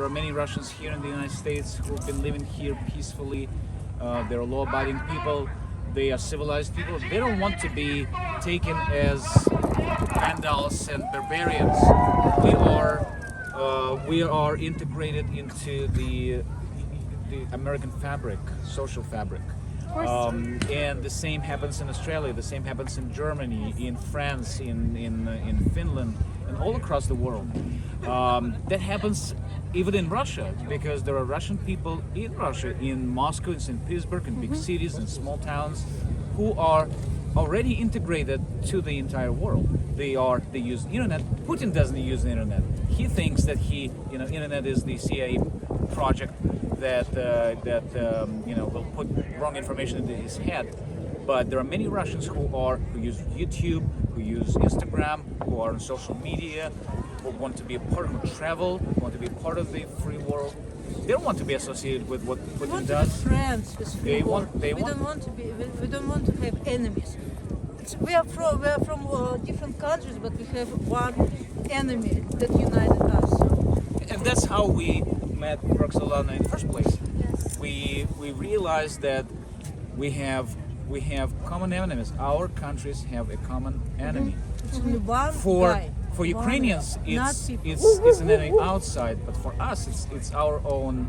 there are many Russians here in the United States who've been living here peacefully. They're law-abiding people. They are civilized people. They don't want to be taken as vandals and barbarians. We are integrated into the American fabric, social fabric. And the same happens in Australia, the same happens in Germany, in France, in Finland, and all across the world. That happens even in Russia, because there are Russian people in Russia, in Moscow, in St. Petersburg, in big cities, in small towns, who are already integrated to the entire world. They use internet. Putin doesn't use the internet. He thinks that internet is the CIA project that will put wrong information into his head. But there are many Russians who use YouTube, who use Instagram, who are on social media, who want to be a part of travel, who want to be a part of the free world. They don't want to be associated with what Putin does. Friends with free world. We don't want to have enemies. We are from different countries, but we have one enemy that united us. And that's how we met Roxolana in the first place. Yes. We realized that we have common enemies. Our countries have a common enemy. It's only one guy. For Ukrainians, it's an enemy outside, but for us, it's our own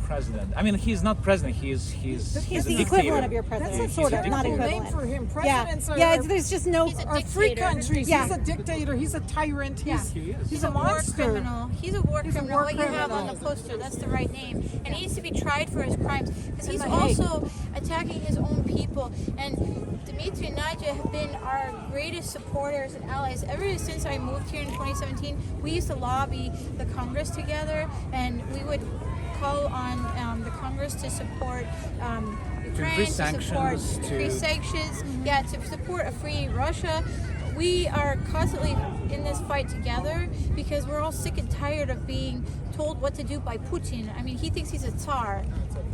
president. I mean, he's not president. He's the equivalent of your president. That's a sort of, terrible not name equivalent. for him. Presidents There's just no. are free countries. Yeah. He's a dictator. He's a tyrant. He's a war monster. criminal. He's a war criminal. war What you have criminal. on the poster, that's the right name. And he needs to be tried for his crimes. Because he's also attacking his own people. And Dmitry and Nadya have been our greatest supporters and allies. Ever since I moved here in 2017, we used to lobby the Congress together, and we would call on the Congress to support Ukraine, to support increase sanctions, to support a free Russia. We are constantly in this fight together because we're all sick and tired of being told what to do by Putin. I mean, he thinks he's a tsar,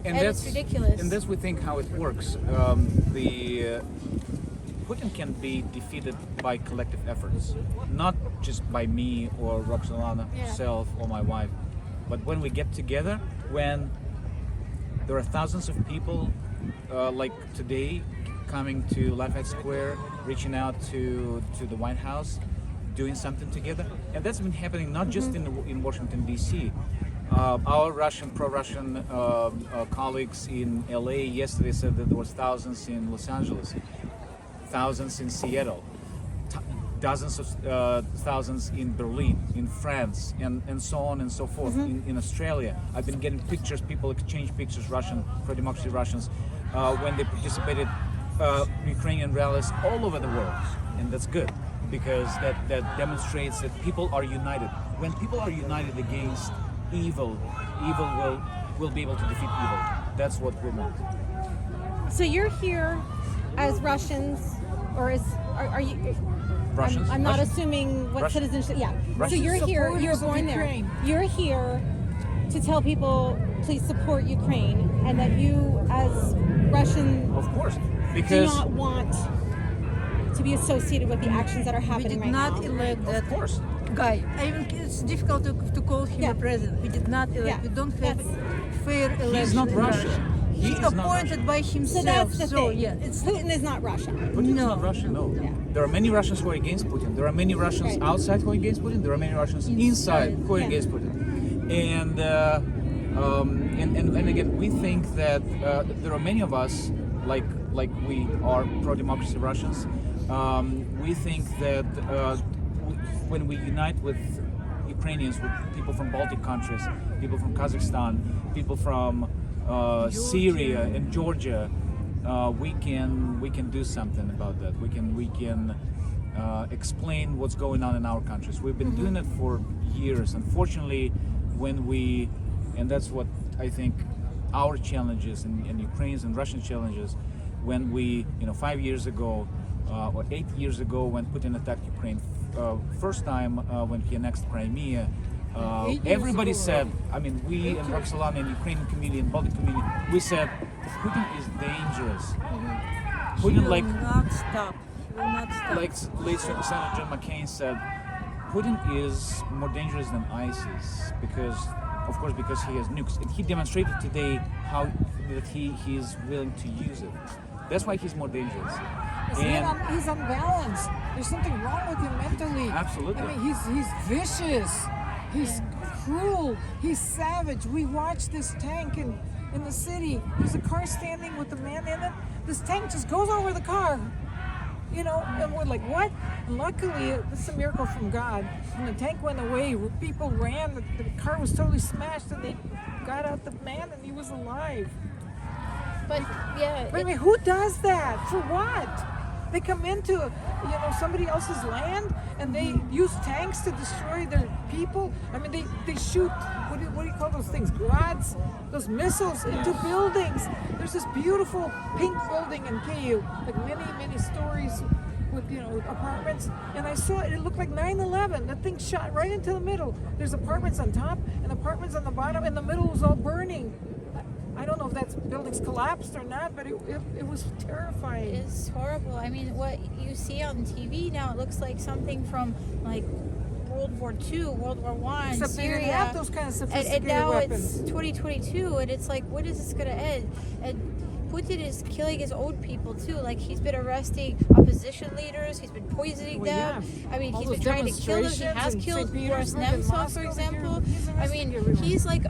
and it's ridiculous. And that's we think how it works. Putin can be defeated by collective efforts, not just by me or Roxolana herself or my wife. But when we get together, when there are thousands of people like today coming to Lafayette Square, reaching out to the White House, doing something together, and that's been happening not just in Washington D.C. Our pro-Russian colleagues in LA yesterday said that there was thousands in Los Angeles, thousands in Seattle, dozens of thousands in Berlin, in France, and so on and so forth, in Australia. I've been getting pictures, people exchange pictures, pro-democracy Russians, when they participated Ukrainian rallies all over the world. And that's good, because that demonstrates that people are united. When people are united against evil will be able to defeat evil. That's what we want. So you're here as Russians, or are you? Russians? I'm not Russians? assuming what Russians? citizenship. Yeah. Russians. So you're here. You're Supporters of born there. Ukraine. You're here to tell people, please support Ukraine, and that you, as Russian, Of course, do because not want to be associated with the actions that are We happening did right not now. elect that of course. guy. Even it's difficult to call him a president. We did not elect. Yeah. We don't have fair election. He's not in Russian. He He is not appointed by So himself. that's the thing. it's Putin is not Russia. Putin's No. not Russian, no. Yeah. There are many Russians who are against Putin. There are many Russians Right. outside who are against Putin. There are many Russians inside who are Yeah. against Putin. And again, we think that there are many of us, like we are pro-democracy Russians. We think that when we unite with Ukrainians, with people from Baltic countries, people from Kazakhstan, people from Syria and Georgia, we can do something about that. We can explain what's going on in our countries. We've been doing it for years. Unfortunately, and that's what I think our challenges and Ukraine's and Russian challenges, when we, 5 years ago or 8 years ago, when Putin attacked Ukraine, first time when he annexed Crimea, everybody said, I mean, we in Roxolana and Ukrainian community and Baltic community, we said Putin is dangerous. Putin, will not stop. He will not stop. like late Senator John McCain said, Putin is more dangerous than ISIS because of course, because he has nukes. And he demonstrated today how that he is willing to use it. That's why he's more dangerous. He's unbalanced. There's something wrong with him mentally. Absolutely. I mean, he's vicious. He's cruel. He's savage. We watched this tank in the city. There's a car standing with a man in it. This tank just goes over the car. You know, and we're like, what? And luckily, it's a miracle from God. When the tank went away, people ran. The car was totally smashed, and they got out the man, and he was alive. But yeah, But I mean, who does that? For what? They come into, somebody else's land and they use tanks to destroy their people. I mean, they shoot, what do you call those things? Grads? Those missiles into buildings. There's this beautiful pink building in Kyiv, like many stories with, apartments. And I saw it looked like 9/11. That thing shot right into the middle. There's apartments on top and apartments on the bottom, and the middle was all burning. I don't know if that building's collapsed or not, but it was terrifying. it's horrible. I mean, what you see on TV now, it looks like something from like World War II, World War I, Except they Syria. didn't have those kind of and sophisticated now weapons. it's 2022, and it's like, when is this gonna end? And Putin is killing his own people too. Like, he's been arresting opposition leaders. He's been poisoning Well, them. yeah. I mean, All he's those been trying to kill them. He demonstrations has in killed St. Boris Petersburg and Nemtsov, Moscow, for example. he's I arresting mean, everyone. he's like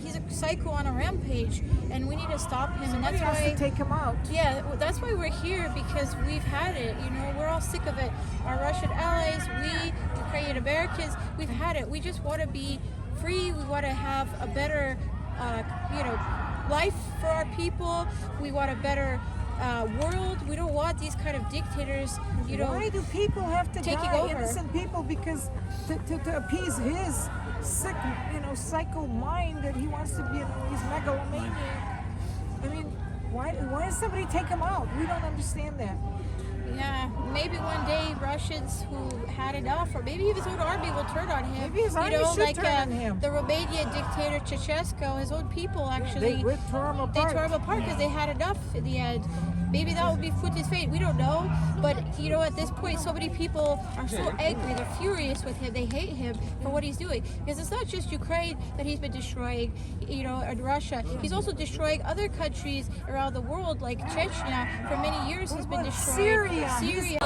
he's a psycho on a rampage, and we need to stop him. Somebody and that's has why. to take him out. Yeah, well, that's why we're here, because we've had it. We're all sick of it. Our Russian allies, we, Ukrainian Americans, we've had it. We just want to be free. We want to have a better, life for our people. We want a better world. We don't want these kind of dictators, Why do people have to taking die, over. innocent people, because to appease his sick, psycho mind that he wants to be, he's megalomaniac. I mean, why does somebody take him out? We don't understand that. Yeah, maybe one day Russians who had enough, or maybe his own army will turn on him. Maybe his army should like turn on him. the Romanian dictator Ceausescu, his own people actually. They tore him They apart. tore him apart because they had enough in the end. Maybe that will be Putin's fate. We don't know. But, at this point, so many people are so angry. They're furious with him. They hate him for what he's doing. Because it's not just Ukraine that he's been destroying, and Russia. He's also destroying other countries around the world, like Chechnya. For many years, he's been about destroying Syria? Syria.